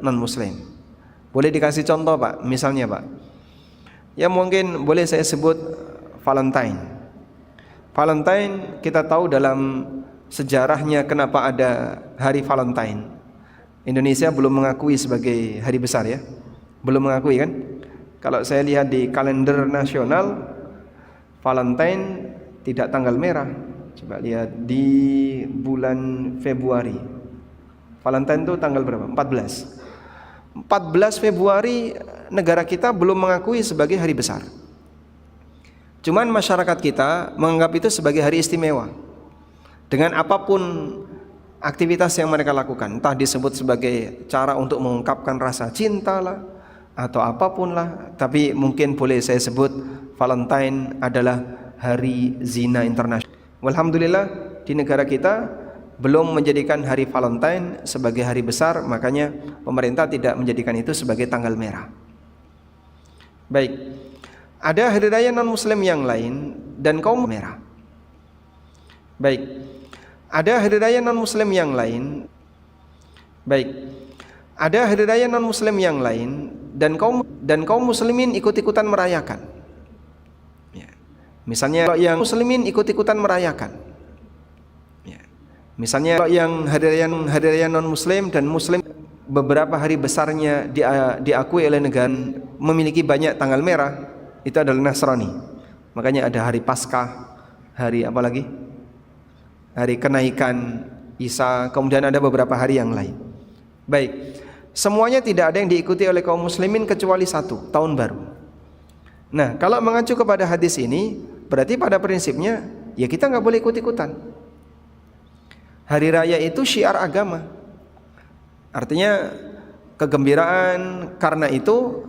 non-muslim. Boleh dikasih contoh Pak, misalnya Pak, ya mungkin boleh saya sebut Valentine. Valentine kita tahu dalam sejarahnya kenapa ada hari Valentine. Indonesia belum mengakui sebagai hari besar ya, belum mengakui kan. Kalau saya lihat di kalender nasional, Valentine tidak tanggal merah. Coba lihat di bulan Februari, Valentine itu tanggal berapa? 14 Februari negara kita belum mengakui sebagai hari besar. Cuman masyarakat kita menganggap itu sebagai hari istimewa. Dengan apapun aktivitas yang mereka lakukan, entah disebut sebagai cara untuk mengungkapkan rasa cinta lah, atau apapun lah, tapi mungkin boleh saya sebut Valentine adalah hari zina internasional. Alhamdulillah di negara kita belum menjadikan hari Valentine sebagai hari besar, makanya pemerintah tidak menjadikan itu sebagai tanggal merah. Baik, ada hari raya non-muslim yang lain dan kaum merah. Baik, ada hari raya non-muslim yang lain. Baik, ada hari raya non-muslim yang lain dan kaum muslimin ikut-ikutan merayakan. Ya. Misalnya yang muslimin ikut-ikutan merayakan. Ya. Misalnya yang hari raya non-muslim dan muslim beberapa hari besarnya diakui oleh negara memiliki banyak tanggal merah, itu adalah Nasrani. Makanya ada hari Paskah, hari apa lagi? Hari kenaikan Isa, kemudian ada beberapa hari yang lain. Baik, semuanya tidak ada yang diikuti oleh kaum muslimin kecuali satu, tahun baru. Nah, kalau mengacu kepada hadis ini, berarti pada prinsipnya ya kita nggak boleh ikut-ikutan. Hari raya itu syiar agama, artinya kegembiraan karena itu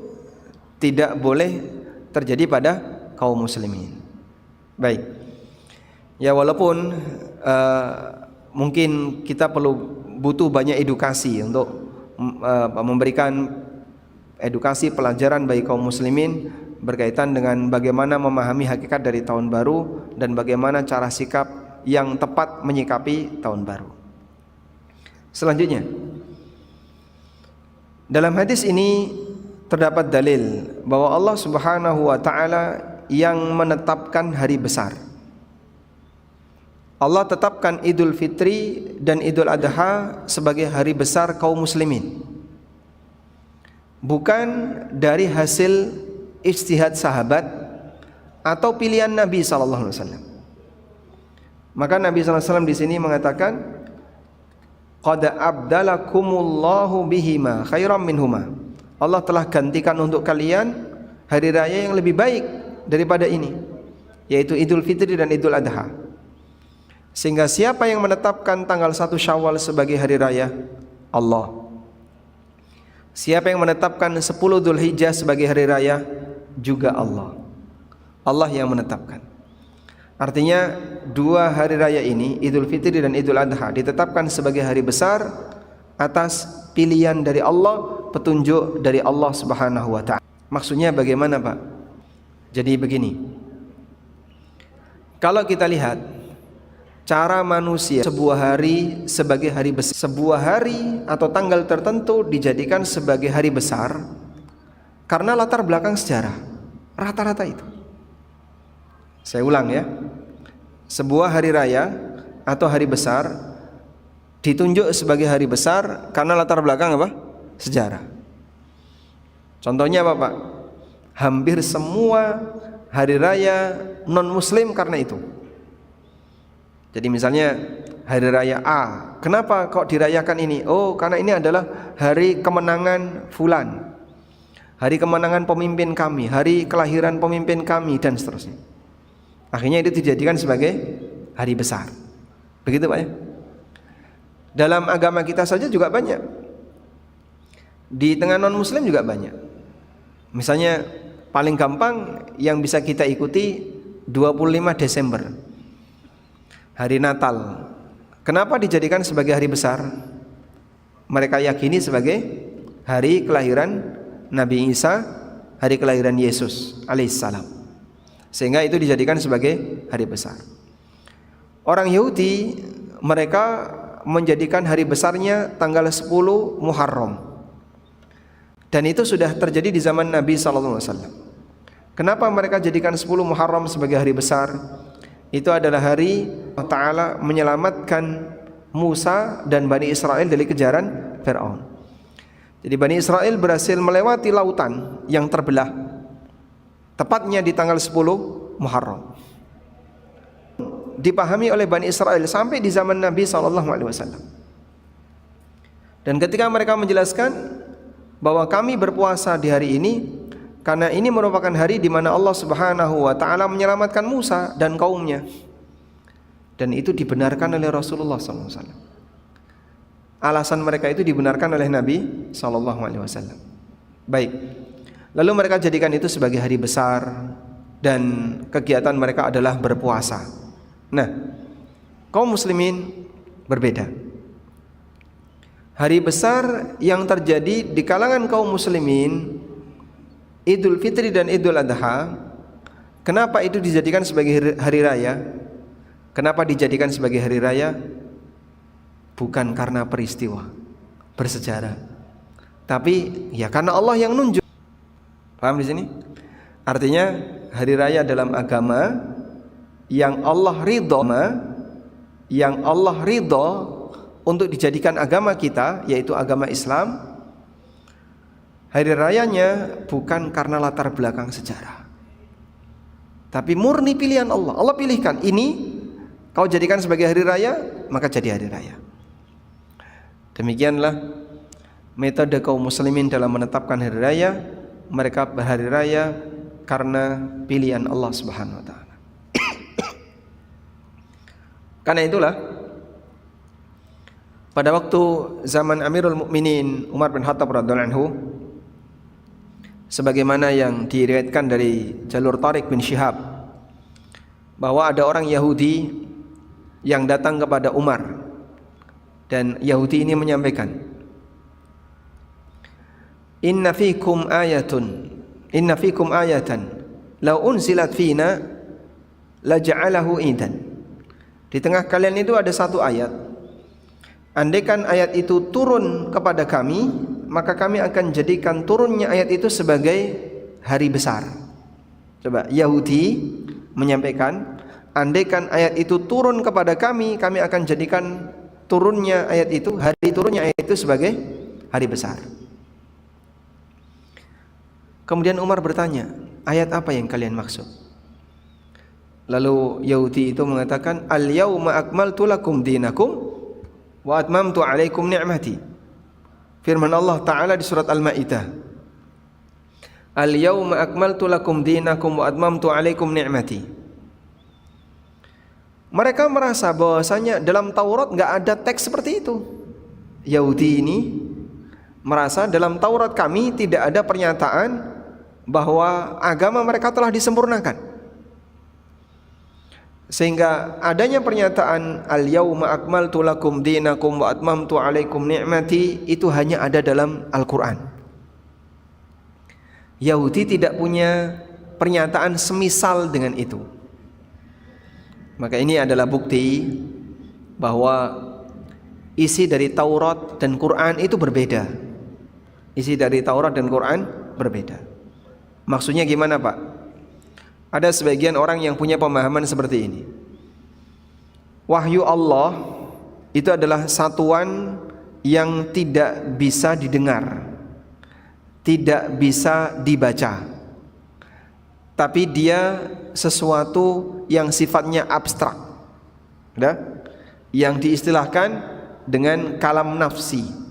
tidak boleh terjadi pada kaum muslimin. Baik, ya walaupun mungkin kita butuh banyak edukasi untuk memberikan edukasi pelajaran bagi kaum muslimin berkaitan dengan bagaimana memahami hakikat dari tahun baru dan bagaimana cara sikap yang tepat menyikapi tahun baru. Selanjutnya, dalam hadis ini terdapat dalil bahwa Allah Subhanahu wa taala yang menetapkan hari besar. Allah tetapkan Idul Fitri dan Idul Adha sebagai hari besar kaum muslimin, bukan dari hasil ijtihad sahabat atau pilihan Nabi sallallahu alaihi wasallam. Maka Nabi sallallahu alaihi wasallam di sini mengatakan, qad abdalakumullahu bihima khairam minhuma. Allah telah gantikan untuk kalian hari raya yang lebih baik daripada ini, yaitu Idul Fitri dan Idul Adha. Sehingga siapa yang menetapkan tanggal 1 Syawal sebagai hari raya? Allah. Siapa yang menetapkan 10 Dzulhijjah sebagai hari raya? Juga Allah. Allah yang menetapkan. Artinya dua hari raya ini, Idul Fitri dan Idul Adha, ditetapkan sebagai hari besar atas pilihan dari Allah, petunjuk dari Allah Subhanahu wa taala. Maksudnya bagaimana, Pak? Jadi begini. Kalau kita lihat cara manusia sebuah hari sebagai hari besar, sebuah hari atau tanggal tertentu dijadikan sebagai hari besar karena latar belakang sejarah. Rata-rata itu. Saya ulang ya. Sebuah hari raya atau hari besar ditunjuk sebagai hari besar karena latar belakang apa? Sejarah. Contohnya apa, Pak? Hampir semua hari raya non-muslim karena itu. Jadi misalnya hari raya A, kenapa kok dirayakan ini? Oh, karena ini adalah hari kemenangan fulan, hari kemenangan pemimpin kami, hari kelahiran pemimpin kami, dan seterusnya. Akhirnya itu dijadikan sebagai hari besar. Begitu, Pak ya. Dalam agama kita saja juga banyak. Di tengah non-muslim juga banyak. Misalnya paling gampang yang bisa kita ikuti 25 Desember. Hari Natal. Kenapa dijadikan sebagai hari besar? Mereka yakini sebagai hari kelahiran Nabi Isa, hari kelahiran Yesus alaihissalam. Sehingga itu dijadikan sebagai hari besar. Orang Yahudi, mereka menjadikan hari besarnya tanggal 10 Muharram. Dan itu sudah terjadi di zaman Nabi SAW. Kenapa mereka jadikan 10 Muharram sebagai hari besar? Itu adalah hari Allah Ta'ala menyelamatkan Musa dan Bani Israel dari kejaran Fir'aun. Jadi Bani Israel berhasil melewati lautan yang terbelah, tepatnya di tanggal 10 Muharram. Dipahami oleh Bani Israel sampai di zaman Nabi SAW. Dan ketika mereka menjelaskan bahwa kami berpuasa di hari ini karena ini merupakan hari di mana Allah Subhanahu wa taala menyelamatkan Musa dan kaumnya. Dan itu dibenarkan oleh Rasulullah SAW. Alasan mereka itu dibenarkan oleh Nabi SAW. Baik. Lalu mereka jadikan itu sebagai hari besar dan kegiatan mereka adalah berpuasa. Nah, kaum muslimin berbeda. Hari besar yang terjadi di kalangan kaum muslimin, Idul Fitri dan Idul Adha, kenapa itu dijadikan sebagai hari raya? Kenapa dijadikan sebagai hari raya? Bukan karena peristiwa bersejarah, tapi ya karena Allah yang nunjuk. Paham di sini? Artinya hari raya dalam agama yang Allah ridho untuk dijadikan agama kita, yaitu agama Islam. Hari rayanya bukan karena latar belakang sejarah, tapi murni pilihan Allah. Allah pilihkan ini, kau jadikan sebagai hari raya, maka jadi hari raya. Demikianlah metode kaum muslimin dalam menetapkan hari raya. Mereka berhari raya karena pilihan Allah Subhanahu wa taala. Karena itulah pada waktu zaman Amirul Mukminin Umar bin Khattab radhiyallahu anhu, sebagaimana yang diriwayatkan dari jalur Tariq bin Syihab, bahwa ada orang Yahudi yang datang kepada Umar, dan Yahudi ini menyampaikan, Inna fikum ayatan law unzilat fina laja'alahu idan. Di tengah kalian itu ada satu ayat, andaikan ayat itu turun kepada kami, maka kami akan jadikan turunnya ayat itu sebagai hari besar. Coba, Yahudi menyampaikan, andaikan ayat itu turun kepada kami, kami akan jadikan turunnya ayat itu, hari turunnya ayat itu sebagai hari besar. Kemudian Umar bertanya, ayat apa yang kalian maksud? Lalu Yahudi itu mengatakan, Al-yawma akmaltu lakum dinakum wa atmamtu alaikum ni'mati. Firman Allah Ta'ala di surat Al-Ma'idah, Al-yawma akmaltu lakum dinakum wa atmamtu alaikum ni'mati. Mereka merasa bahwasanya dalam Taurat enggak ada teks seperti itu. Yahudi ini merasa dalam Taurat kami tidak ada pernyataan bahwa agama mereka telah disempurnakan. Sehingga adanya pernyataan Al-yawma akmaltu lakum dinakum wa atmamtu alaikum ni'mati itu hanya ada dalam Al-Quran. Yahudi tidak punya pernyataan semisal dengan itu. Maka ini adalah bukti bahwa isi dari Taurat dan Quran itu berbeda. Isi dari Taurat dan Quran berbeda. Maksudnya gimana, Pak? Ada sebagian orang yang punya pemahaman seperti ini. Wahyu Allah itu adalah satuan yang tidak bisa didengar, tidak bisa dibaca, tapi dia sesuatu yang sifatnya abstrak, yang diistilahkan dengan kalam nafsi.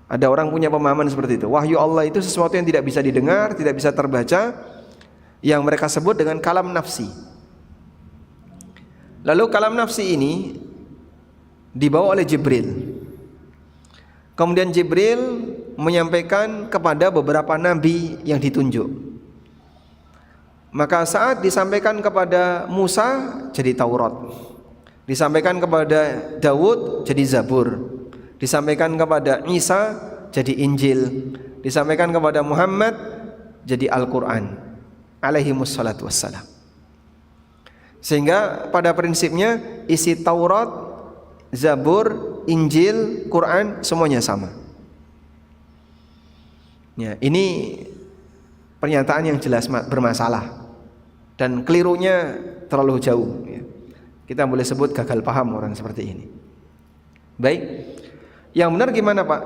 Ada orang punya pemahaman seperti itu. Wahyu Allah itu sesuatu yang tidak bisa didengar, tidak bisa terbaca, yang mereka sebut dengan kalam nafsi. Lalu kalam nafsi ini dibawa oleh Jibril. Kemudian Jibril menyampaikan kepada beberapa nabi yang ditunjuk. Maka saat disampaikan kepada Musa jadi Taurat, disampaikan kepada Daud jadi Zabur, disampaikan kepada Isa jadi Injil, disampaikan kepada Muhammad jadi Al-Quran alaihimus salatu wassalam. Sehingga pada prinsipnya isi Taurat, Zabur, Injil, Quran semuanya sama. Ya, ini pernyataan yang jelas bermasalah dan kelirunya terlalu jauh. Ya. Kita boleh sebut gagal paham orang seperti ini. Baik, yang benar gimana Pak?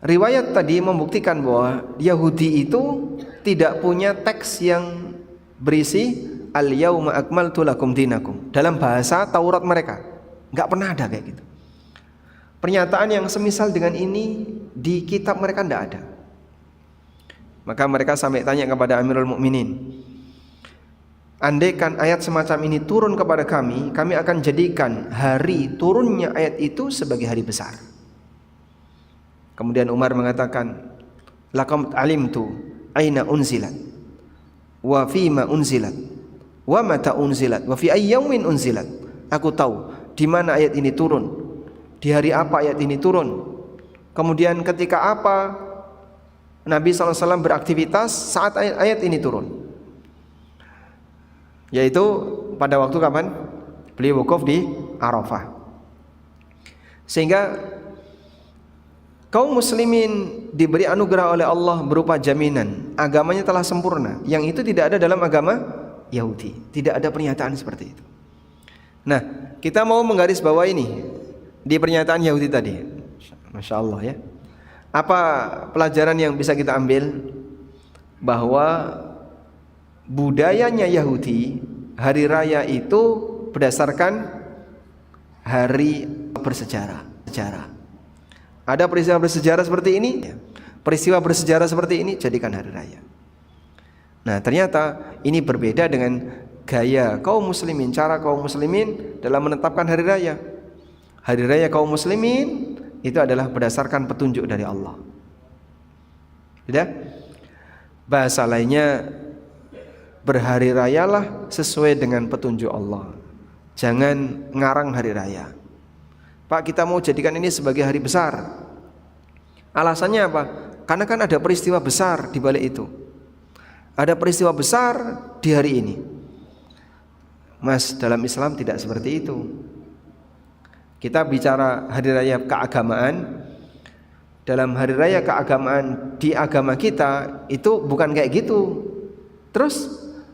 Riwayat tadi membuktikan bahwa Yahudi itu tidak punya teks yang berisi al-yauma akmaltu lakum dinakum dalam bahasa Taurat mereka. Enggak pernah ada kayak gitu. Pernyataan yang semisal dengan ini di kitab mereka enggak ada. Maka mereka sampai tanya kepada Amirul Mukminin, andaikan ayat semacam ini turun kepada kami, kami akan jadikan hari turunnya ayat itu sebagai hari besar. Kemudian Umar mengatakan, laqad alimtu aina unzilat wa fima unzilat wa mata unzilat wa fi ayyaumin unzilat. Aku tahu di mana ayat ini turun, di hari apa ayat ini turun, kemudian ketika apa Nabi SAW beraktivitas saat ayat ini turun, yaitu pada waktu kapan? Beliau wukuf di Arafah. Sehingga kaum muslimin diberi anugerah oleh Allah berupa jaminan agamanya telah sempurna, yang itu tidak ada dalam agama Yahudi. Tidak ada pernyataan seperti itu. Nah, kita mau menggarisbawahi ini di pernyataan Yahudi tadi. Masya Allah ya. Apa pelajaran yang bisa kita ambil? Bahwa budayanya Yahudi, hari raya itu berdasarkan hari bersejarah. Ada peristiwa bersejarah seperti ini, peristiwa bersejarah seperti ini jadikan hari raya. Nah, ternyata ini berbeda dengan gaya kaum muslimin, cara kaum muslimin dalam menetapkan hari raya. Hari raya kaum muslimin itu adalah berdasarkan petunjuk dari Allah. Tidak? Bahasa lainnya, berhari rayalah sesuai dengan petunjuk Allah. Jangan ngarang hari raya. Pak, kita mau jadikan ini sebagai hari besar. Alasannya apa? Karena kan ada peristiwa besar di balik itu. Ada peristiwa besar di hari ini. Mas, dalam Islam tidak seperti itu. Kita bicara hari raya keagamaan. Dalam hari raya keagamaan di agama kita itu bukan kayak gitu. Terus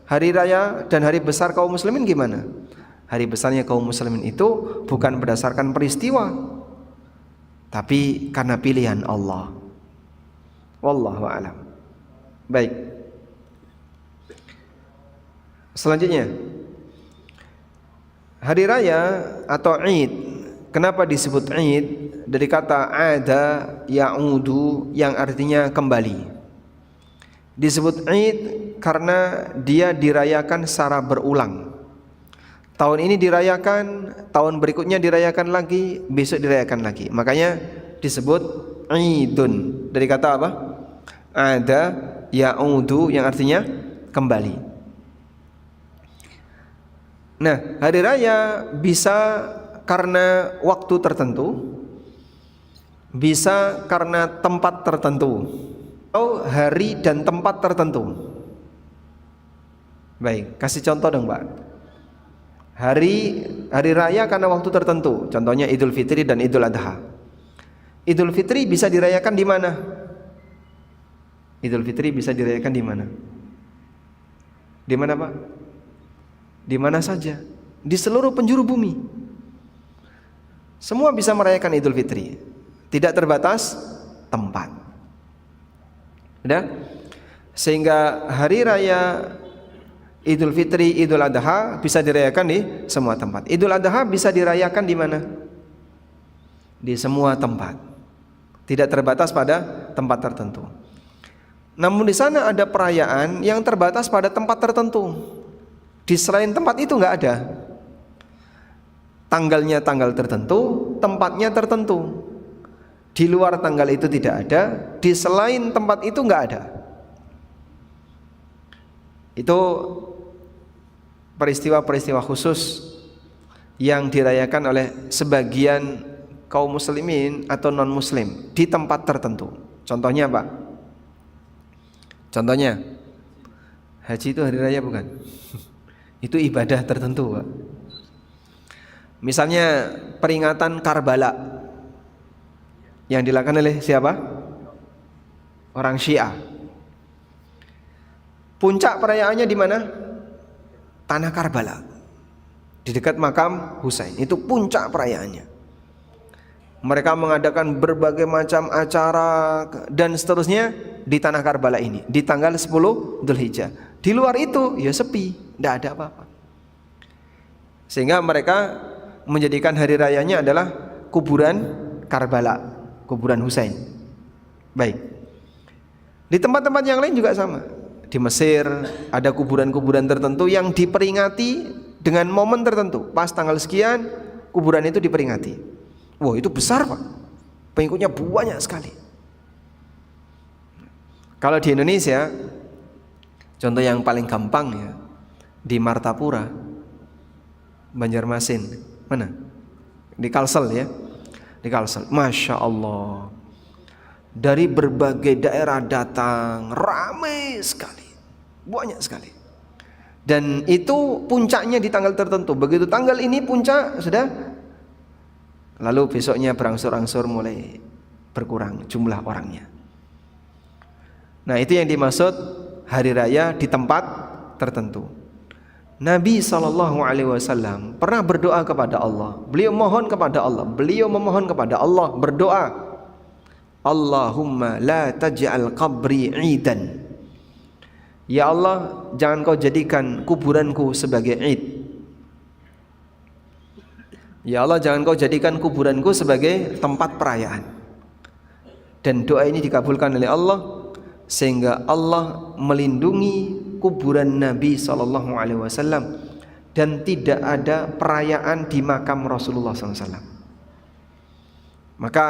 hari raya dan hari besar kaum muslimin gimana? Hari besarnya kaum muslimin itu bukan berdasarkan peristiwa, tapi karena pilihan Allah. Wallahu a'lam. Baik. Selanjutnya, hari raya atau Id. Kenapa disebut Id? Dari kata ada ya'udu yang artinya kembali. Disebut Id karena dia dirayakan secara berulang. Tahun ini dirayakan, tahun berikutnya dirayakan lagi, besok dirayakan lagi. Makanya disebut Idun. Dari kata apa? Ada ya'udu yang artinya kembali. Nah, hari raya bisa karena waktu tertentu, bisa karena tempat tertentu, atau hari dan tempat tertentu. Baik, kasih contoh dong Pak. Hari raya karena waktu tertentu, contohnya Idul Fitri dan Idul Adha. Idul Fitri bisa dirayakan di mana? Idul Fitri bisa dirayakan di mana? Di mana Pak? Di mana saja, di seluruh penjuru bumi. Semua bisa merayakan Idul Fitri, tidak terbatas tempat. Sudah? Sehingga hari raya Idul Fitri, Idul Adha bisa dirayakan di semua tempat. Idul Adha bisa dirayakan di mana? Di semua tempat. Tidak terbatas pada tempat tertentu. Namun di sana ada perayaan yang terbatas pada tempat tertentu. Di selain tempat itu enggak ada. Tanggalnya tanggal tertentu, tempatnya tertentu. Di luar tanggal itu tidak ada, di selain tempat itu enggak ada. Itu peristiwa-peristiwa khusus yang dirayakan oleh sebagian kaum muslimin atau non muslim di tempat tertentu. Contohnya Pak? Contohnya haji itu hari raya bukan? Itu ibadah tertentu Pak. Misalnya peringatan Karbala yang dilakukan oleh siapa? orang Syiah. Puncak perayaannya di mana? Tanah Karbala, di dekat makam Husain. Itu puncak perayaannya. Mereka mengadakan berbagai macam acara dan seterusnya di tanah Karbala ini di tanggal 10 Dzulhijjah. Di luar itu ya sepi, tidak ada apa-apa. Sehingga mereka menjadikan hari rayanya adalah kuburan Karbala, kuburan Husain. Baik. Di tempat-tempat yang lain juga sama. Di Mesir ada kuburan-kuburan tertentu yang diperingati dengan momen tertentu. Pas tanggal sekian kuburan itu diperingati. Wah, itu besar, Pak. Pengikutnya banyak sekali. Kalau di Indonesia, contoh yang paling gampang ya, di Martapura, Banjarmasin, mana? Di Kalsel ya, di Kalsel. Masya Allah, dari berbagai daerah datang, ramai sekali, banyak sekali. Dan itu puncaknya di tanggal tertentu. Begitu tanggal ini puncak sudah, lalu besoknya berangsur-angsur mulai berkurang jumlah orangnya. Nah, itu yang dimaksud hari raya di tempat tertentu. Nabi SAW pernah berdoa kepada Allah. Beliau mohon kepada Allah. Beliau memohon kepada Allah, berdoa, Allahumma la taj'al qabri 'idan. Ya Allah, jangan kau jadikan kuburanku sebagai id. Ya Allah, jangan kau jadikan kuburanku sebagai tempat perayaan. Dan doa ini dikabulkan oleh Allah, sehingga Allah melindungi kuburan Nabi SAW dan tidak ada perayaan di makam Rasulullah SAW. Maka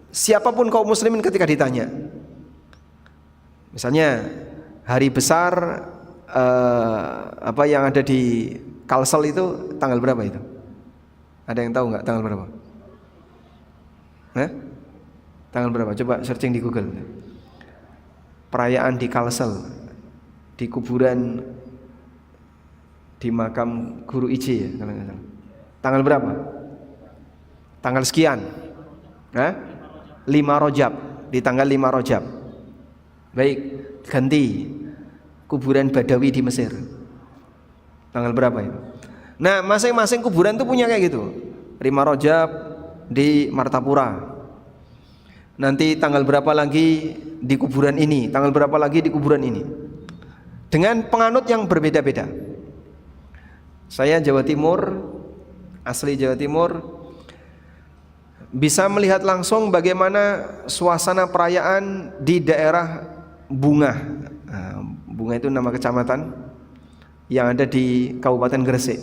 siapapun kaum muslimin ketika ditanya, misalnya hari besar apa yang ada di Kalsel itu tanggal berapa itu? Ada yang tahu nggak tanggal berapa? Tanggal berapa? Coba searching di Google. Perayaan di Kalsel, di kuburan, di makam Guru IJ ya, kalau nggak salah. Tanggal berapa? Tanggal sekian. 5 Rajab, di tanggal 5 Rajab. Baik, ganti kuburan Badawi di Mesir. Tanggal berapa itu? Nah, masing-masing kuburan itu punya kayak gitu. 5 Rajab di Martapura. Nanti tanggal berapa lagi di kuburan ini, tanggal berapa lagi di kuburan ini. Dengan penganut yang berbeda-beda. Saya Jawa Timur, asli Jawa Timur, bisa melihat langsung bagaimana suasana perayaan di daerah Bunga. Bunga itu nama kecamatan yang ada di Kabupaten Gresik.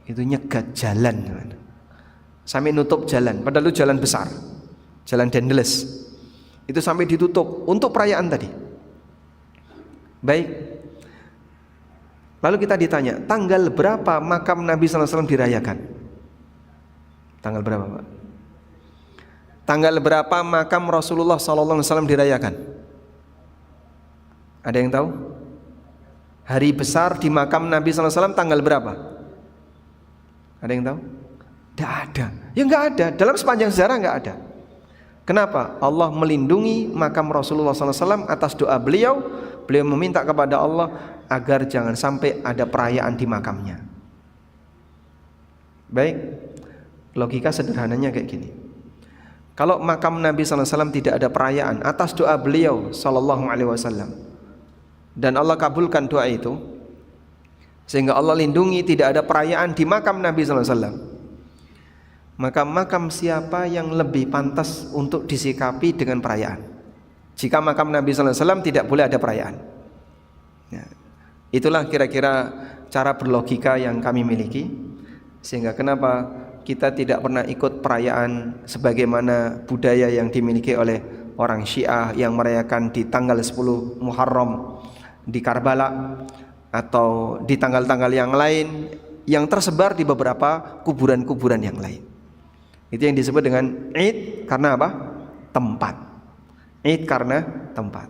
Itu nyegat jalan, sampai nutup jalan, padahal itu jalan besar, jalan Dendles, itu sampai ditutup untuk perayaan tadi. Baik, lalu kita ditanya, tanggal berapa makam Nabi SAW dirayakan? Tanggal berapa, Pak? Tanggal berapa makam Rasulullah SAW dirayakan? Ada yang tahu? Hari besar di makam Nabi SAW tanggal berapa? Ada yang tahu? Tidak ada. Ya nggak ada. Dalam sepanjang sejarah nggak ada. Kenapa? Allah melindungi makam Rasulullah SAW atas doa beliau. Beliau meminta kepada Allah agar jangan sampai ada perayaan di makamnya. Baik, logika sederhananya kayak gini. Kalau makam Nabi SAW tidak ada perayaan atas doa beliau SAW, dan Allah kabulkan doa itu, sehingga Allah lindungi tidak ada perayaan di makam Nabi SAW, maka makam siapa yang lebih pantas untuk disikapi dengan perayaan? Jika makam Nabi SAW tidak boleh ada perayaan ya, itulah kira-kira cara berlogika yang kami miliki. Sehingga kenapa kita tidak pernah ikut perayaan sebagaimana budaya yang dimiliki oleh orang Syiah yang merayakan di tanggal 10 Muharram di Karbala, atau di tanggal-tanggal yang lain yang tersebar di beberapa kuburan-kuburan yang lain. Itu yang disebut dengan Id karena apa? Tempat. Id karena tempat.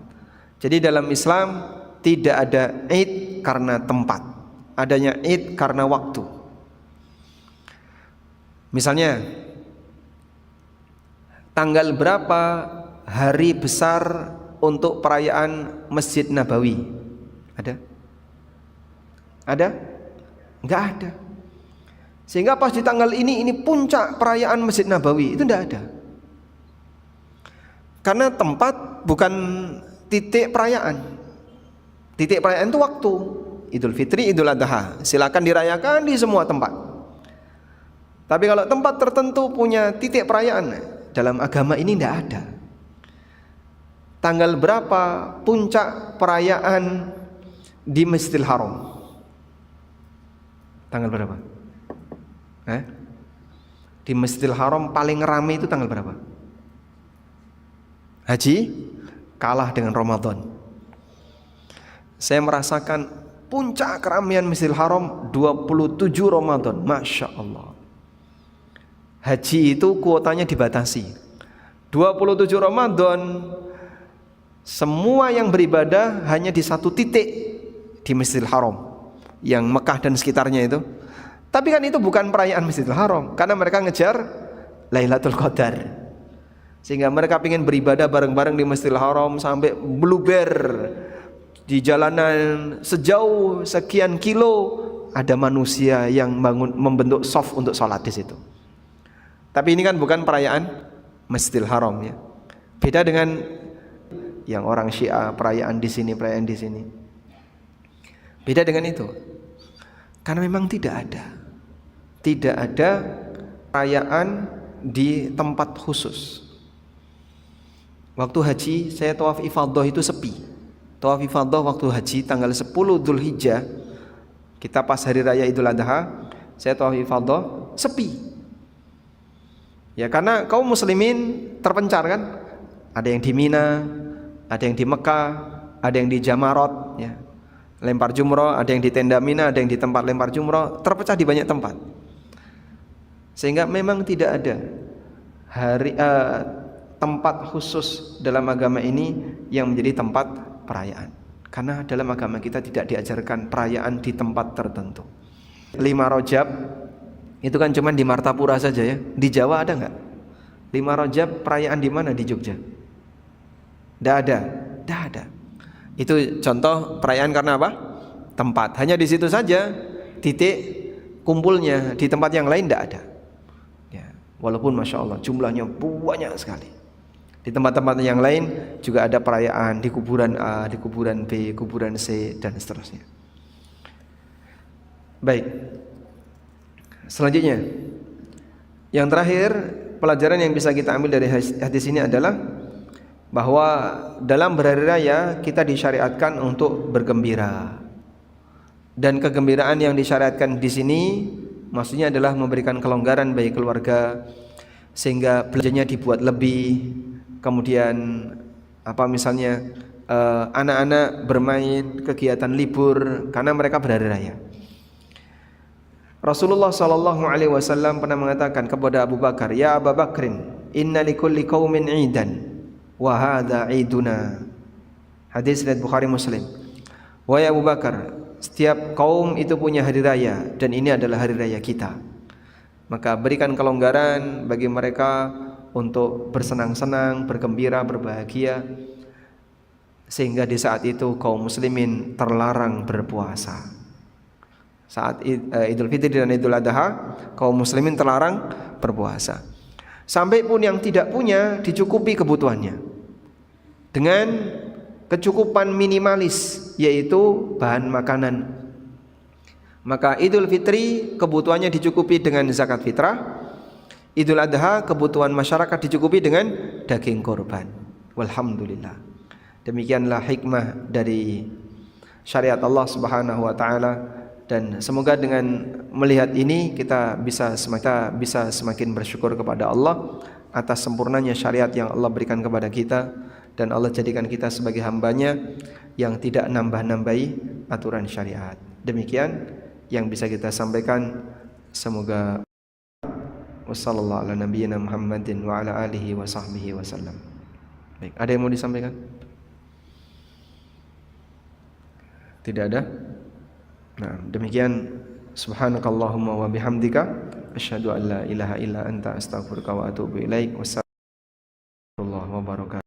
Jadi dalam Islam tidak ada Id karena tempat, adanya Id karena waktu. Misalnya tanggal berapa hari besar untuk perayaan Masjid Nabawi? Ada? Ada? Enggak ada. Sehingga pas di tanggal ini puncak perayaan Masjid Nabawi, itu enggak ada. Karena tempat bukan titik perayaan. Titik perayaan itu waktu Idul Fitri, Idul Adha. Silakan dirayakan di semua tempat. Tapi kalau tempat tertentu punya titik perayaan, dalam agama ini tidak ada. Tanggal berapa puncak perayaan di Masjidil Haram? Tanggal berapa? Di Masjidil Haram paling ramai itu tanggal berapa? Haji kalah dengan Ramadan. Saya merasakan puncak keramaian Masjidil Haram 27 Ramadan. Masya Allah. Haji itu kuotanya dibatasi 27 Ramadan. Semua yang beribadah hanya di satu titik di Masjidil Haram, yang Mekah dan sekitarnya itu. Tapi kan itu bukan perayaan Masjidil Haram, karena mereka ngejar Lailatul Qadar. Sehingga mereka ingin beribadah bareng-bareng di Masjidil Haram sampai bluber di jalanan sejauh sekian kilo. Ada manusia yang membentuk shaf untuk sholat di situ. Tapi ini kan bukan perayaan Masjidil Haram ya. Beda dengan yang orang Syiah, perayaan di sini, perayaan di sini. Beda dengan itu. Karena memang tidak ada perayaan di tempat khusus. Waktu haji saya tawaf ifadah itu sepi. Tawaf ifadah waktu haji tanggal 10 Dzulhijjah, kita pas hari raya Idul Adha, saya tawaf ifadah sepi. Ya karena kaum muslimin terpencar kan. Ada yang di Mina, ada yang di Mekah, ada yang di Jamarot ya, lempar jumroh, ada yang di tenda Mina, ada yang di tempat lempar jumroh, terpecah di banyak tempat. Sehingga memang tidak ada tempat khusus dalam agama ini yang menjadi tempat perayaan. Karena dalam agama kita tidak diajarkan perayaan di tempat tertentu. 5 Rajab itu kan cuma di Martapura saja ya. Di Jawa ada enggak? 5 Rajab perayaan di mana di Jogja? Tidak ada. Itu contoh perayaan karena apa? Tempat. Hanya di situ saja titik kumpulnya. Di tempat yang lain tidak ada. Ya, walaupun masya Allah jumlahnya banyak sekali. Di tempat-tempat yang lain juga ada perayaan di kuburan A, di kuburan B, kuburan C dan seterusnya. Baik. Selanjutnya, yang terakhir pelajaran yang bisa kita ambil dari hadis ini adalah bahwa dalam berhari raya kita disyariatkan untuk bergembira. Dan kegembiraan yang disyariatkan di sini maksudnya adalah memberikan kelonggaran bagi keluarga sehingga belanjanya dibuat lebih. Kemudian misalnya anak-anak bermain, kegiatan libur karena mereka berhari raya. Rasulullah SAW pernah mengatakan kepada Abu Bakar, "Ya Abu Bakrin, inna likulli qaumin 'idan wa hadza 'iduna." Hadis riwayat Bukhari Muslim. Wahai Abu Bakar, setiap kaum itu punya hari raya dan ini adalah hari raya kita. Maka berikan kelonggaran bagi mereka untuk bersenang-senang, bergembira, berbahagia, sehingga di saat itu kaum muslimin terlarang berpuasa. Saat Idul Fitri dan Idul Adha, kaum muslimin terlarang berpuasa. Sampai pun yang tidak punya dicukupi kebutuhannya dengan kecukupan minimalis, yaitu bahan makanan. Maka Idul Fitri kebutuhannya dicukupi dengan zakat fitrah. Idul Adha kebutuhan masyarakat dicukupi dengan daging korban. Walhamdulillah. Demikianlah hikmah dari syariat Allah Subhanahu wa taala. Dan semoga dengan melihat ini kita bisa semakin bersyukur kepada Allah atas sempurnanya syariat yang Allah berikan kepada kita, dan Allah jadikan kita sebagai hambanya yang tidak nambah-nambahi aturan syariat. Demikian yang bisa kita sampaikan. Semoga wassallallahu ala nabiyyina Muhammadin wa ala alihi wa sahbihi wasallam. Baik, ada yang mau disampaikan? Tidak ada? Nah, demikian subhanakallahumma wa bihamdika asyhadu an la ilaha illa anta astaghfiruka wa atubu ilaik. Wassalamualaikum warahmatullahi wabarakatuh.